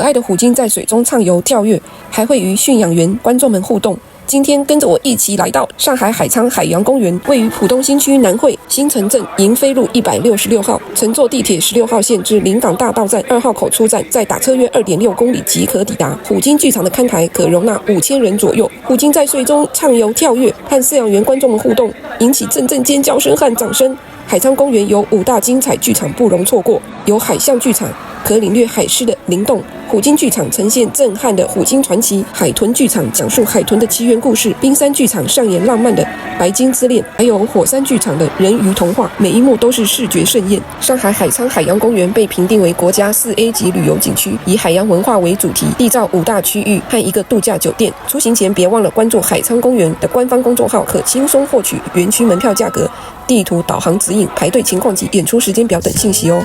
可爱的虎鲸在水中畅游跳跃，还会与驯养员、观众们互动。今天跟着我一起来到上海海沧海洋公园，位于浦东新区南汇新城镇迎飞路166号，乘坐地铁16号线至临港大道站2号口出站，再打车约2.6公里即可抵达。虎鲸剧场的看台可容纳5000人左右，虎鲸在水中畅游跳跃，和饲养员、观众们互动，引起阵阵尖叫声和掌声。海沧公园有5大精彩剧场不容错过，有海象剧场，可领略海狮的灵动；虎鲸剧场呈现震撼的虎鲸传奇；海豚剧场讲述海豚的起源故事；冰山剧场上演浪漫的白鲸之恋，还有火山剧场的人鱼童话，每一幕都是视觉盛宴。上海海沧海洋公园被评定为国家4A 级旅游景区，以海洋文化为主题，缔造5大区域和1个度假酒店。出行前别忘了关注海沧公园的官方公众号，可轻松获取园区门票价格、地图导航指引、排队情况及演出时间表等信息哦。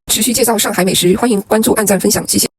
持续介绍上海美食，欢迎关注、按赞、分享，谢谢。